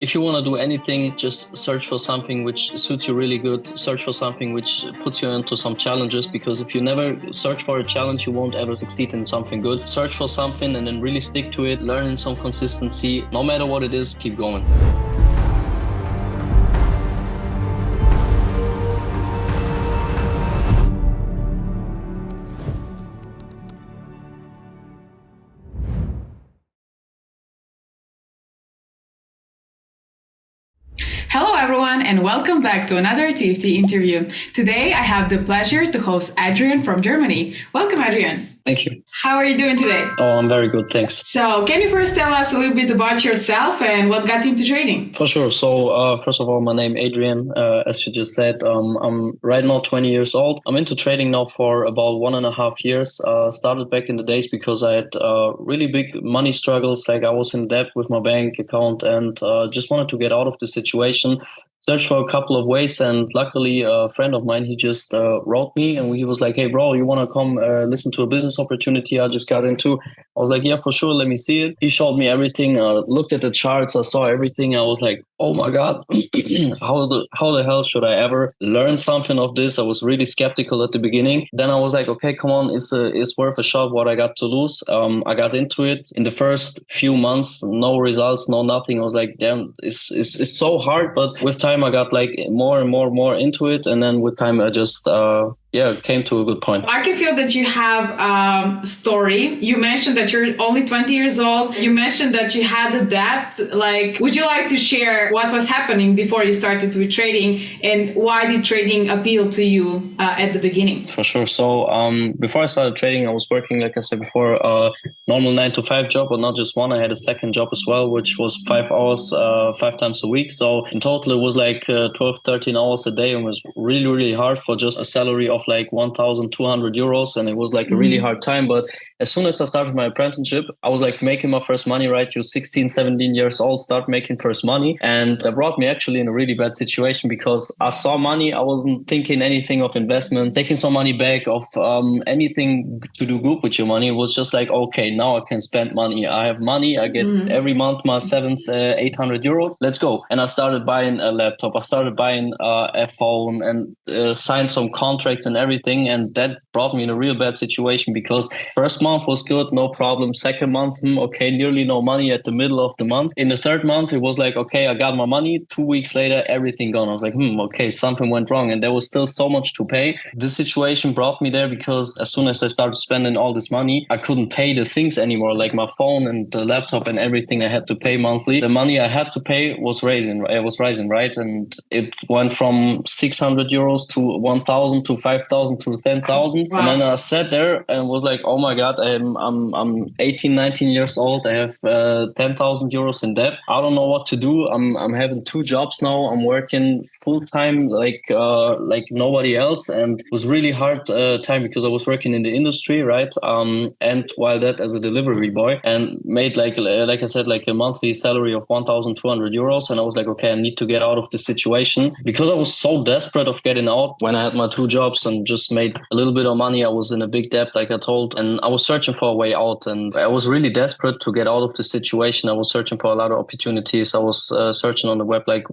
If you want to do anything, just search for something which suits you really good. Search for something which puts you into some challenges, because if you never search for a challenge, you won't ever succeed in something good. Search for something and then really stick to it. Learn in some consistency. No matter what it is, keep going. Hello everyone and welcome back to another TFT interview. Today I have the pleasure to host Adrian from Germany. Welcome Adrian. Thank you. How are you doing today? Oh, I'm very good, thanks. So can you first tell us a little bit about yourself and what got you into trading? For sure. So first of all, my name is Adrian, as you just said. I'm right now 20 years old. I'm into trading now for about 1.5 years. Started back in the days because I had really big money struggles. Like I was in debt with my bank account and just wanted to get out of the situation. Searched for a couple of ways, and luckily a friend of mine, he just wrote me and he was like, hey bro, you want to come listen to a business opportunity I just got into? I was like, yeah, for sure, let me see it. He showed me everything, looked at the charts, I saw everything. I was like, oh my god, how the hell should I ever learn something of this? I was really skeptical at the beginning. Then I was like, okay, come on, it's worth a shot what I got to lose. I got into it. In the first few months, no results, no nothing. I was like, damn, it's so hard. But with time I got like more and more into it, and then with time I just came to a good point. I can feel that you have a story. You mentioned that you're only 20 years old. You mentioned that you had a debt. Like, would you like to share what was happening before you started with trading, and why did trading appeal to you at the beginning? For sure. So before I started trading, I was working, like I said before, a normal 9-to-5 job, but not just one. I had a second job as well, which was 5 hours, 5 times a week. So in total, it was like 12, 13 hours a day, and it was really, really hard for just a salary of like 1,200 euros. And it was like a really hard time. But as soon as I started my apprenticeship, I was like making my first money, right? You're 16, 17 years old, start making first money. And that brought me actually in a really bad situation, because I saw money. I wasn't thinking anything of investments, taking some money back, of anything to do good with your money. It was just like, okay, now I can spend money. I have money. I get every month my 800 euros. Let's go. And I started buying a laptop. I started buying a phone and signed some contracts and everything. And that brought me in a real bad situation, because first month was good, no problem. Second month, okay, nearly no money at the middle of the month. In the third month, it was like, okay, I got my money. 2 weeks later, everything gone. I was like, okay, something went wrong. And there was still so much to pay. This situation brought me there because as soon as I started spending all this money, I couldn't pay the things anymore, like my phone and the laptop and everything I had to pay monthly. The money I had to pay was rising, right? And it went from 600 euros to 1,000 to 5,000 to 10,000. Wow. And then I sat there and was like, oh my God, I'm 18, 19 years old. I have 10,000 euros in debt. I don't know what to do. I'm having 2 jobs now. I'm working full time like nobody else, and it was really hard time because I was working in the industry, right? And while that as a delivery boy, and made like I said, like a monthly salary of 1,200 euros. And I was like, okay, I need to get out of this situation, because I was so desperate of getting out. When I had my 2 jobs and just made a little bit of money, I was in a big debt, like I told, and I was searching for a way out. And I was really desperate to get out of the situation. I was searching for a lot of opportunities. I was searching on the web, like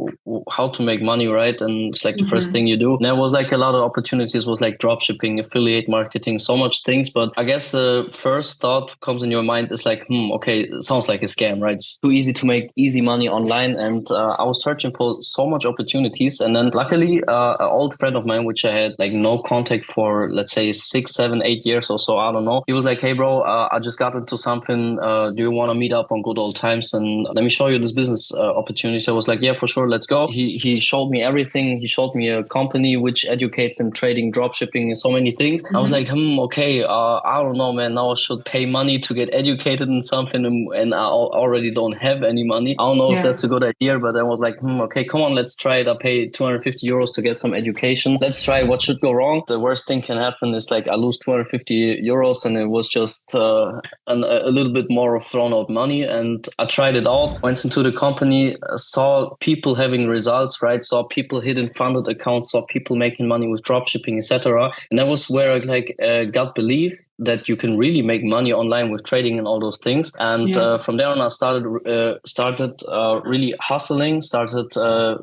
how to make money, right? And it's like the first thing you do. And there was like a lot of opportunities, was like drop shipping, affiliate marketing, so much things. But I guess the first thought comes in your mind is like, okay, it sounds like a scam, right? It's too easy to make easy money online. And I was searching for so much opportunities. And then luckily, an old friend of mine, which I had like no contact for, let's say 6, 7, 8 years or so, I don't know. He was like, hey bro, I just got into something. Do you want to meet up on good old times? And let me show you this business opportunity. I was like, yeah, for sure, let's go. He showed me everything. He showed me a company which educates in trading, drop shipping, and so many things. I was like, okay, I don't know, man. Now I should pay money to get educated in something, and I already don't have any money. I don't know if that's a good idea, but I was like, okay, come on, let's try it. I paid 250 euros to get some education. Let's try. What should go wrong? The worst thing can happen is like I lose 250 euros, and it was just a little bit more of thrown out money. And I tried it out, went into the company, saw people having results, right? Saw people hitting funded accounts, saw people making money with dropshipping, etc. And that was where I got belief that you can really make money online with trading and all those things. And from there on, I started really hustling, started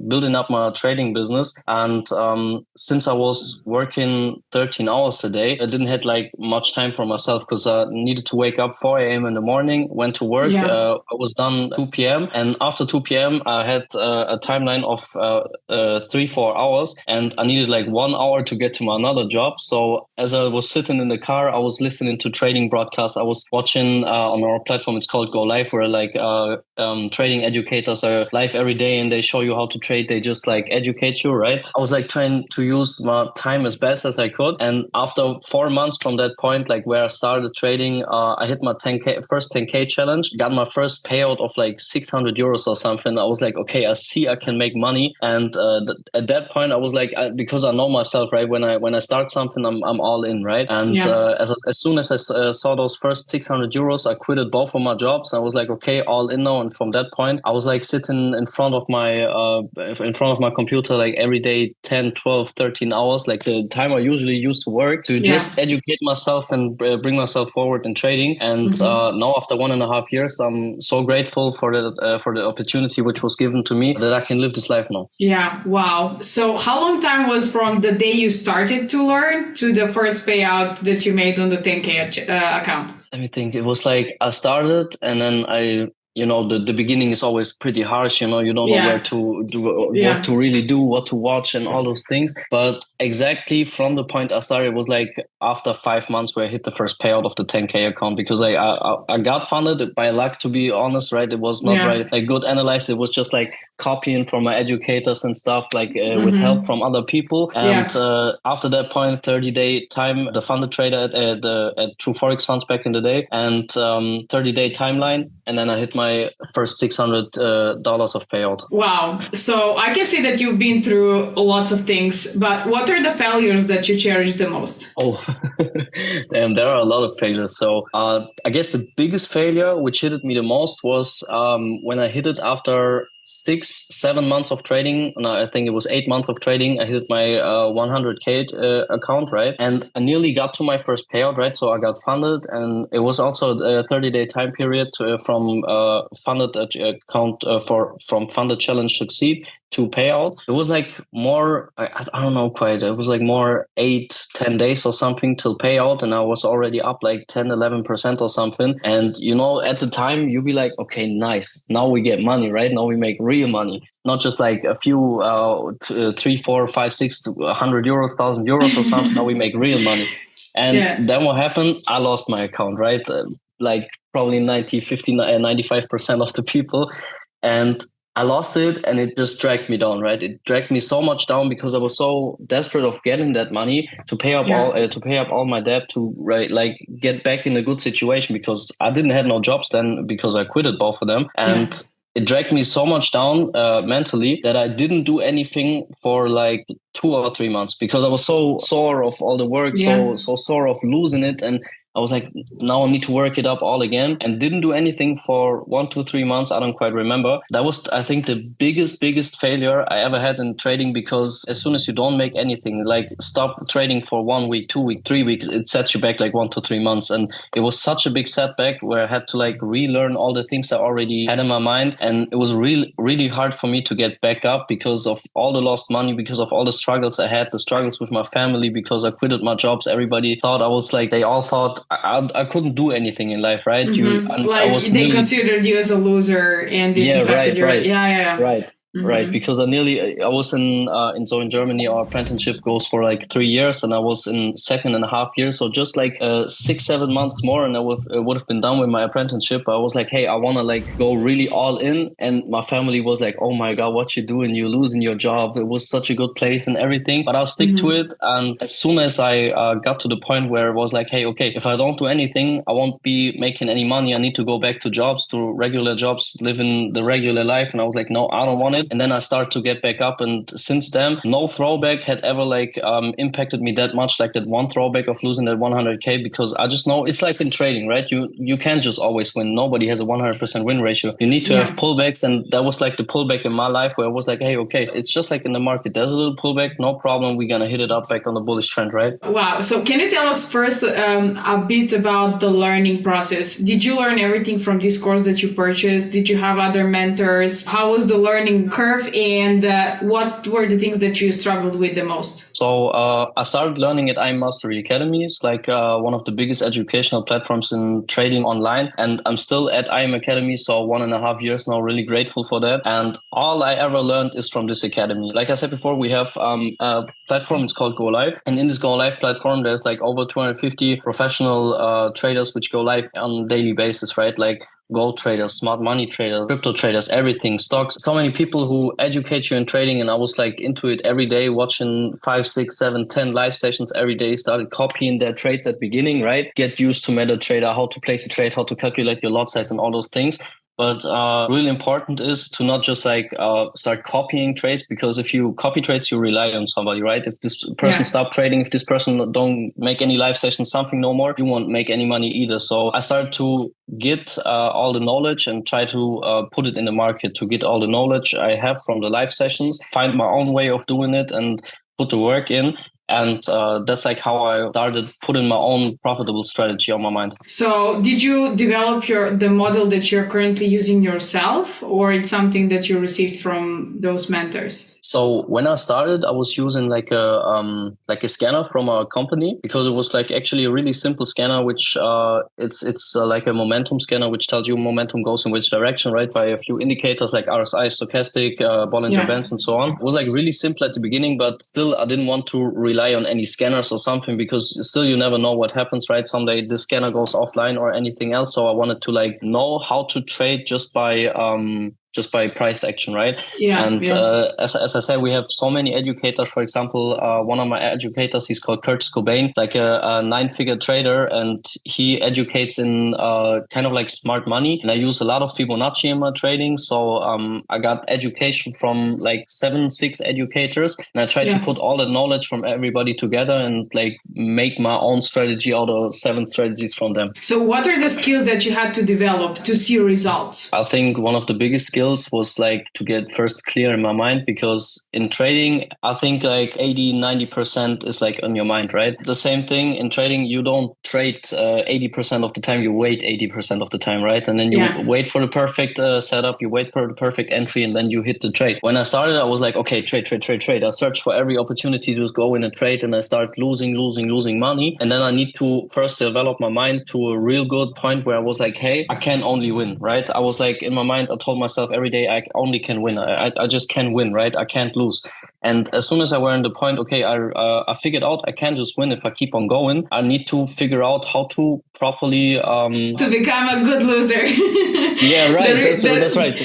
building up my trading business. And since I was working 13 hours a day, I didn't have like much time for myself because I needed to wake up 4 a.m. in the morning, went to work. I was done 2 p.m. And after 2 p.m., I had a timeline of 3-4 hours, and I needed like 1 hour to get to my another job. So as I was sitting in the car, I was listening to trading broadcasts. I was watching on our platform, it's called Go Live, where like trading educators are live every day and they show you how to trade. They just like educate you, right? I was like trying to use my time as best as I could. And after 4 months from that point, like where I started trading, I hit my first 10K challenge, got my first payout of like 600 euros or something. I was like, okay, I see I can make money. And at that point, I was like, because I know myself, right? When I start something, I'm all in, right? And as soon as I saw those first 600 euros, I quitted both of my jobs. I was like, okay, all in now. And from that point, I was like sitting in front of my computer like every day, 10, 12, 13 hours, like the time I usually used to work, to just educate myself and bring myself forward in trading. And now after 1.5 years, I'm so grateful for the opportunity which was given to me that I can live this life now. Yeah, wow. So how long time was from the day you started to learn to the first payout that you made on the 10K account? Let me think. It was like I started, and then the beginning is always pretty harsh, you don't know where to do, what to really do, what to watch and all those things. But exactly from the point I started, it was like after 5 months where I hit the first payout of the 10K account, because I got funded by luck, to be honest, right? It was not right, like good analyzed. It was just like copying from my educators and stuff, like with help from other people. And after that point, 30-day time, the funded trader at True Forex Funds back in the day, and 30-day timeline. And then I hit my first $600 of payout. Wow. So I can see that you've been through lots of things, but what are the failures that you cherish the most? Oh, there are a lot of failures. So I guess the biggest failure which hit me the most was when I hit it after 6-7 months of trading. No, I think it was 8 months of trading. I hit my 100K account, right? And I nearly got to my first payout, right? So I got funded, and it was also a 30-day time period from funded account from funded challenge succeed to payout. It was like more, I don't know quite. It was like more 8-10 days or something till payout, and I was already up like 10-11% or something. And at the time you'll be like, okay, nice. Now we get money, right? Now we make real money, not just like a few 3, 4, 5, 6, 100 euros, 1,000 euros or something. Now we make real money. And then what happened? I lost my account, right? Like probably 95% of the people. And I lost it, and it just dragged me down, right? It dragged me so much down because I was so desperate of getting that money to pay up all my debt, to like get back in a good situation, because I didn't have no jobs then, because I quitted both of them. And it dragged me so much down mentally that I didn't do anything for like 2 or 3 months, because I was so sore of all the work, so sore of losing it. And I was like, now I need to work it up all again, and didn't do anything for 1 to 3 months. I don't quite remember. That was, I think, the biggest failure I ever had in trading, because as soon as you don't make anything, like stop trading for 1 week, 2 weeks, 3 weeks, it sets you back like 1 to 3 months. And it was such a big setback where I had to like relearn all the things I already had in my mind. And it was really hard for me to get back up, because of all the lost money, because of all the struggles I had, the struggles with my family, because I quitted my jobs. Everybody thought I was like, they all thought I couldn't do anything in life, right? They considered you as a loser, and this affected your... Right. Right, because I was in Germany, our apprenticeship goes for like 3 years, and I was in 2.5 years, so just like 6-7 months more, and I would have been done with my apprenticeship. I was like, hey, I want to like go really all in, and my family was like, oh my god, what you doing? You're losing your job. It was such a good place and everything, but I'll stick to it. And as soon as I got to the point where it was like, hey, okay, if I don't do anything, I won't be making any money. I need to go back to jobs, to regular jobs, living the regular life. And I was like, no, I don't want it. point. And then I start to get back up. And since then, no throwback had ever like impacted me that much, like that one throwback of losing that 100K, because I just know it's like in trading, right? You can't just always win. Nobody has a 100% win ratio. You need to have pullbacks. And that was like the pullback in my life where I was like, hey, okay, it's just like in the market. There's a little pullback, no problem. We're going to hit it up back on the bullish trend, right? Wow. So can you tell us first a bit about the learning process? Did you learn everything from this course that you purchased? Did you have other mentors? How was the learning curve? And what were the things that you struggled with the most? So I started learning at IM Mastery Academy. It's like one of the biggest educational platforms in trading online. And I'm still at IM Academy, so 1.5 years now, really grateful for that. And all I ever learned is from this academy. Like I said before, we have a platform, it's called Go Live. And in this Go Live platform, there's like over 250 professional traders which go live on a daily basis, right? Like gold traders, smart money traders, crypto traders, everything, stocks. So many people who educate you in trading. And I was like into it every day, watching 5, 6, 7, 10 live sessions every day, started copying their trades at beginning, right? Get used to MetaTrader, how to place a trade, how to calculate your lot size and all those things. But really important is to not just like start copying trades, because if you copy trades, you rely on somebody, right? If this person stop trading, if this person don't make any live sessions, something no more, you won't make any money either. So I started to get all the knowledge and try to put it in the market, to get all the knowledge I have from the live sessions, find my own way of doing it and put the work in. And that's like how I started putting my own profitable strategy on my mind. So did you develop the model that you're currently using yourself, or it's something that you received from those mentors? So when I started, I was using like a scanner from a company, because it was like actually a really simple scanner, which it's like a momentum scanner, which tells you momentum goes in which direction, right? By a few indicators like RSI, stochastic, Bollinger Bands, and so on. It was like really simple at the beginning, but still I didn't want to rely on any scanners or something, because still you never know what happens, right? Someday the scanner goes offline or anything else. So I wanted to like know how to trade just by price action, right? As I said, we have so many educators. For example, one of my educators, he's called Curtis Cobain, like a 9-figure trader, and he educates in kind of like smart money. And I use a lot of Fibonacci in my trading. So I got education from like 6 educators, and I tried to put all the knowledge from everybody together and like make my own strategy out of 7 strategies from them. So what are the skills that you had to develop to see results? I think one of the biggest skills was like to get first clear in my mind, because in trading, I think like 80-90% is like on your mind, right? The same thing in trading, you don't trade 80% of the time, you wait 80% of the time, right? And then you wait for the perfect setup, you wait for the perfect entry, and then you hit the trade. When I started, I was like, okay, trade. I search for every opportunity to go in a trade, and I start losing money. And then I need to first develop my mind to a real good point where I was like, hey, I can only win, right? I was like, in my mind, I told myself every day I only can win. I just can win, right? I can't lose. And as soon as I were in the point, okay, I figured out I can't just win if I keep on going. I need to figure out how to properly to become a good loser. Yeah, right. That's right.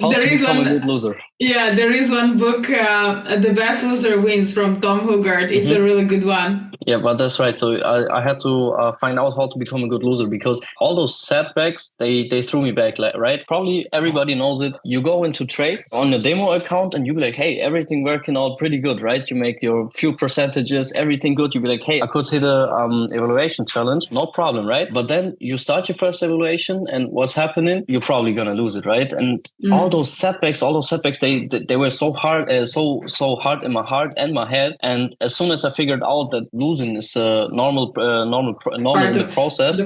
How to become a good loser. Yeah, there is one book, The Best Loser Wins, from Tom Hogarth. It's a really good one. Yeah, but that's right. So I had to find out how to become a good loser, because all those setbacks, they threw me back, right? Probably everybody knows it. You go into trades on a demo account and you be like, hey, everything working out pretty good, right? You make your few percentages, everything good. You be like, hey, I could hit a evaluation challenge, no problem, right? But then you start your first evaluation, and what's happening? You're probably gonna lose it, right? And all those setbacks, they were so hard, so hard in my heart and my head. And as soon as I figured out that losing is normal in the process,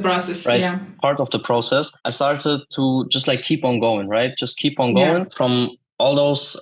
right? Yeah. Part of the process. I started to just like keep on going, right? Just keep on going from all those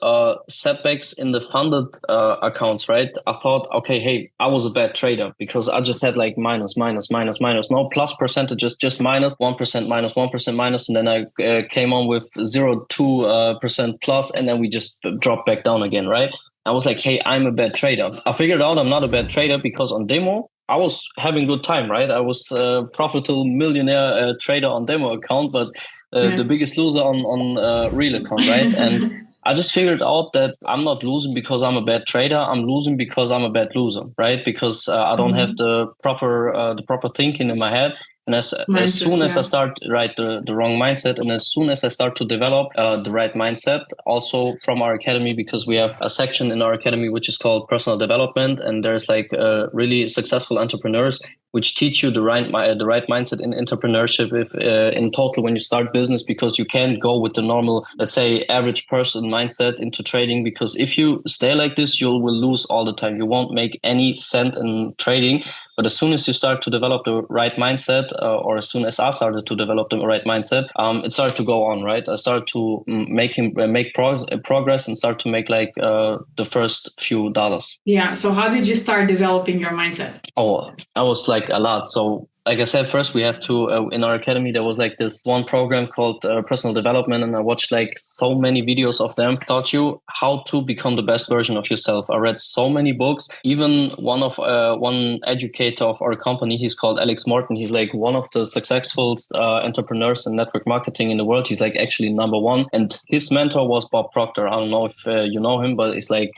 setbacks in the funded accounts, right? I thought, okay, hey, I was a bad trader because I just had like minus, no plus percentages, just minus 1%, minus 1%, minus, and then I came on with 0.2% plus, and then we just dropped back down again, right? I was like, hey, I'm a bad trader. I figured out I'm not a bad trader because on demo, I was having good time, right? I was a profitable millionaire trader on demo account, but the biggest loser on real account, right? And I just figured out that I'm not losing because I'm a bad trader. I'm losing because I'm a bad loser, right? Because I don't have the proper thinking in my head. And as Mindset, soon as I yeah. start the wrong mindset, and as soon as I start to develop the right mindset, also from our academy, because we have a section in our academy which is called personal development, and there's like really successful entrepreneurs which teach you the right mindset in entrepreneurship. If in total, when you start business, because you can't go with the normal, let's say, average person mindset into trading, because if you stay like this, you will lose all the time. You won't make any cent in trading. But as soon as you start to develop the right mindset, or as soon as I started to develop the right mindset, it started to go on, right? I started to make progress and start to make like the first few dollars. Yeah. So how did you start developing your mindset? Oh, I was like a lot. So like I said, first we have to, in our academy, there was like this one program called personal development. And I watched like so many videos of them, taught you how to become the best version of yourself. I read so many books, even one educator of our company, he's called Alex Morton. He's like one of the successful entrepreneurs in network marketing in the world. He's like actually number one. And his mentor was Bob Proctor. I don't know if you know him, but he's like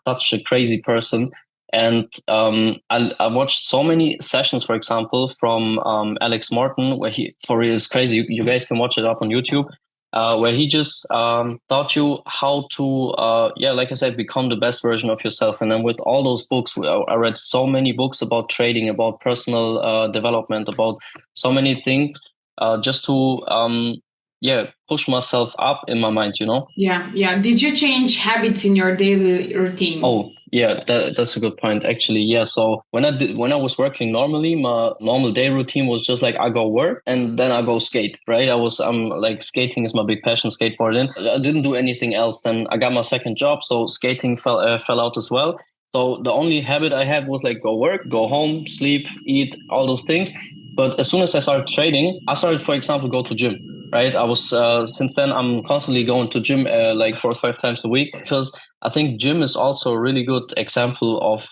such a crazy person. And I watched so many sessions, for example, from Alex Morton, where for real is crazy. You guys can watch it up on YouTube, where he just taught you how to, like I said, become the best version of yourself. And then with all those books, I read so many books about trading, about personal development, about so many things, just to push myself up in my mind, you know? Yeah. Did you change habits in your daily routine? Oh, yeah, that's a good point, actually. Yeah. So when I was working normally, my normal day routine was just like I go work and then I go skate, right? I'm like skating is my big passion, skateboarding. I didn't do anything else. Then I got my second job, so skating fell out as well. So the only habit I had was like go work, go home, sleep, eat, all those things. But as soon as I started trading, I started, for example, go to gym. Right. I was since then I'm constantly going to gym like 4 or 5 times a week, because I think gym is also a really good example of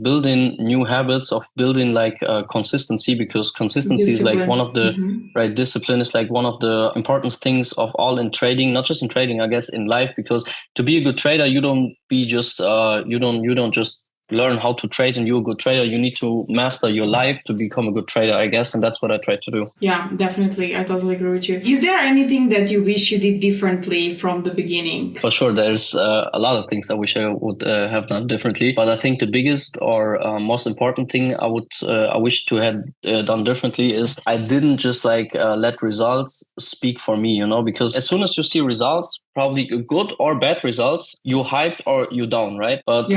building new habits, of building like consistency, because consistency Discipline. is like one of the right, discipline is like one of the important things of all in trading, not just in trading, I guess in life, because to be a good trader, you don't be just you don't just learn how to trade and you're a good trader. You need to master your life to become a good trader, I guess. And that's what I try to do. Yeah, definitely. I totally agree with you. Is there anything that you wish you did differently from the beginning? For sure, there's a lot of things I wish I would have done differently. But I think the biggest or most important thing I wish to have done differently is I didn't just like let results speak for me, you know, because as soon as you see results, probably good or bad results, you hype or you down, right? But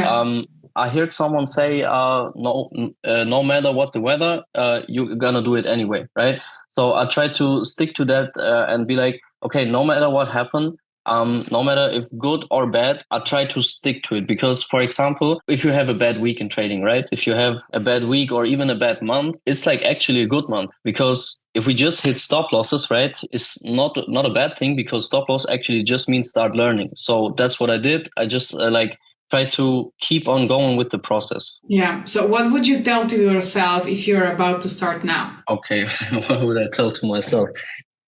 I heard someone say, no matter what the weather, you're gonna do it anyway, right? So I try to stick to that and be like, okay, no matter what happened, no matter if good or bad, I try to stick to it. Because, for example, if you have a bad week in trading, right? If you have a bad week or even a bad month, it's like actually a good month. Because if we just hit stop losses, right, it's not a bad thing, because stop loss actually just means start learning. So that's what I did. I just try to keep on going with the process. Yeah. So what would you tell to yourself if you're about to start now? Okay. What would I tell to myself?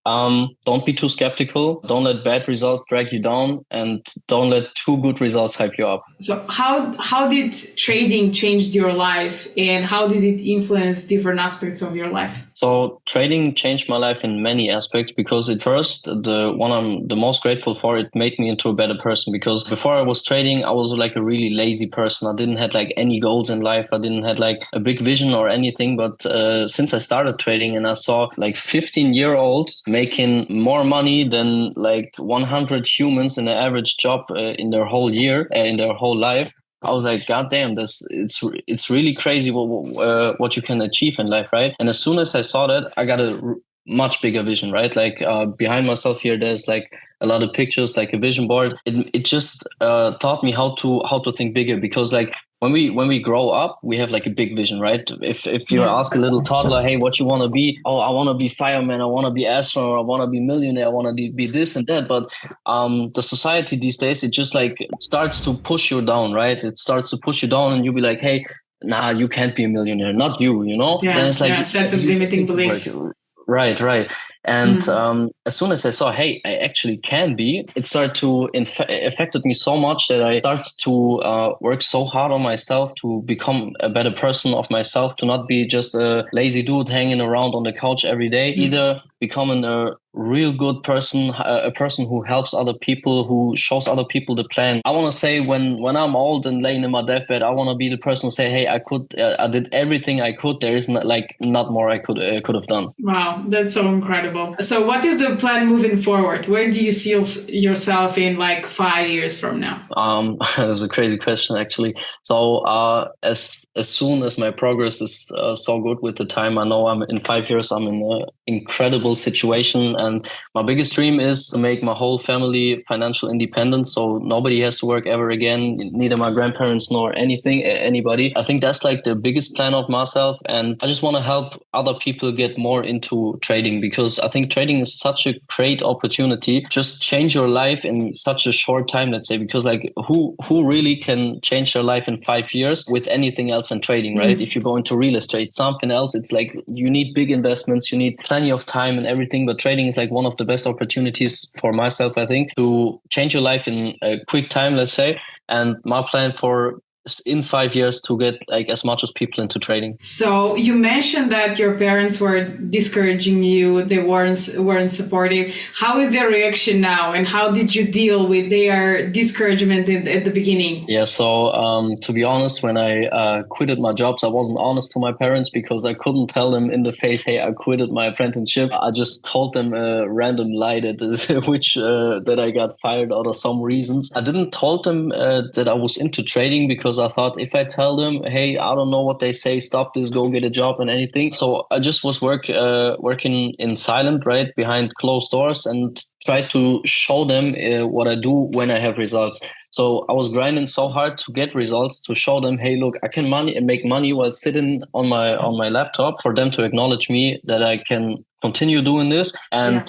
Don't be too skeptical. Don't let bad results drag you down, and don't let too good results hype you up. So how did trading change your life, and how did it influence different aspects of your life? So trading changed my life in many aspects, because at first, the one I'm the most grateful for, it made me into a better person. Because before I was trading, I was like a really lazy person. I didn't have like any goals in life. I didn't have like a big vision or anything. But since I started trading and I saw like 15-year-olds making more money than like 100 humans in the average job in their whole year, in their whole life, I was like, God damn, it's really crazy what you can achieve in life, right? And as soon as I saw that, I got a much bigger vision, right? Like behind myself here, there's like a lot of pictures, like a vision board. It just taught me how to think bigger, because like when we grow up, we have like a big vision, right? If you ask a little toddler, hey, what you want to be? Oh, I want to be fireman. I want to be astronaut. I want to be millionaire. I want to be this and that. But the society these days, it just like starts to push you down, right? It starts to push you down, and you'll be like, hey, nah, you can't be a millionaire. Not you, you know? Yeah, then it's like set the limiting beliefs. Right. And as soon as I saw, hey, I actually can be, it started to affected me so much that I started to work so hard on myself to become a better person of myself, to not be just a lazy dude hanging around on the couch every day, either becoming a real good person, a person who helps other people, who shows other people the plan. I want to say when I'm old and laying in my deathbed, I want to be the person who say, hey, I did everything I could. There is not more I could have done. Wow, that's so incredible. So what is the plan moving forward? Where do you see yourself in like 5 years from now? That's a crazy question, actually. So as soon as my progress is so good with the time, I know I'm in 5 years, I'm in an incredible situation. And my biggest dream is to make my whole family financial independent. So nobody has to work ever again, neither my grandparents nor anybody. I think that's like the biggest plan of myself. And I just want to help other people get more into trading, because I think trading is such a great opportunity. Just change your life in such a short time, let's say, because like who really can change their life in 5 years with anything else than trading, right? If you go into real estate, something else, it's like you need big investments, you need plenty of time and everything. But trading is like one of the best opportunities for myself, I think, to change your life in a quick time, let's say. And my plan for in 5 years to get like as much as people into trading. So you mentioned that your parents were discouraging you, they weren't supportive. How is their reaction now, and how did you deal with their discouragement at the beginning? Yeah, so to be honest, when I quitted my jobs, I wasn't honest to my parents because I couldn't tell them in the face, hey, I quitted my apprenticeship. I just told them a random lie that I got fired out of some reasons. I didn't told them that I was into trading, because I thought if I tell them, hey, I don't know what they say, stop this, go get a job and anything. So I just was working in silent, right, behind closed doors, and try to show them what I do when I have results. So I was grinding so hard to get results, to show them, hey, look, I can make money while sitting on my laptop, for them to acknowledge me that I can continue doing this. And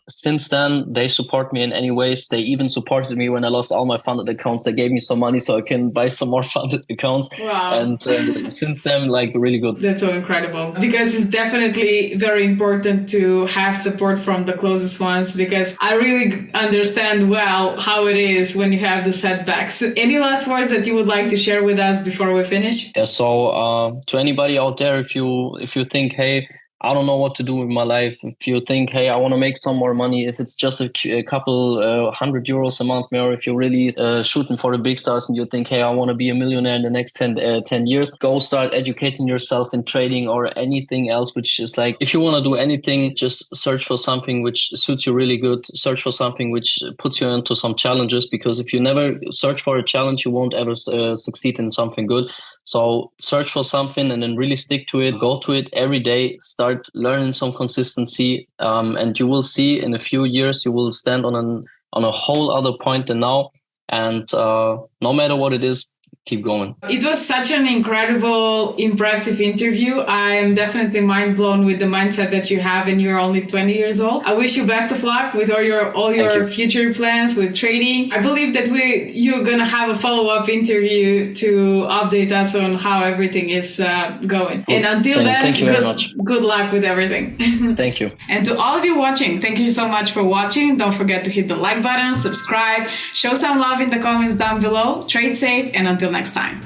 since then, they support me in any ways. They even supported me when I lost all my funded accounts. They gave me some money so I can buy some more funded accounts. Wow. And since then, like, really good. That's so incredible, because it's definitely very important to have support from the closest ones, because I really understand well how it is when you have the setbacks. Any last words that you would like to share with us before we finish? Yeah, so to anybody out there, if you think, hey, I don't know what to do with my life. If you think, hey, I want to make some more money, if it's just a couple €100 a month, or if you're really shooting for the big stars and you think, hey, I want to be a millionaire in the next 10 years, go start educating yourself in trading or anything else, which is like, if you want to do anything, just search for something which suits you really good. Search for something which puts you into some challenges, because if you never search for a challenge, you won't ever succeed in something good. So search for something and then really stick to it. Go to it every day. Start learning some consistency, and you will see in a few years you will stand on a whole other point than now. And no matter what it is, keep going. It was such an incredible, impressive interview. I am definitely mind blown with the mindset that you have, and you're only 20 years old. I wish you best of luck with all your future plans with trading. I believe that you're gonna have a follow-up interview to update us on how everything is going. Cool. And until then, thank you very much. Good luck with everything. Thank you. And to all of you watching, thank you so much for watching. Don't forget to hit the like button, subscribe, show some love in the comments down below. Trade safe, and until next time.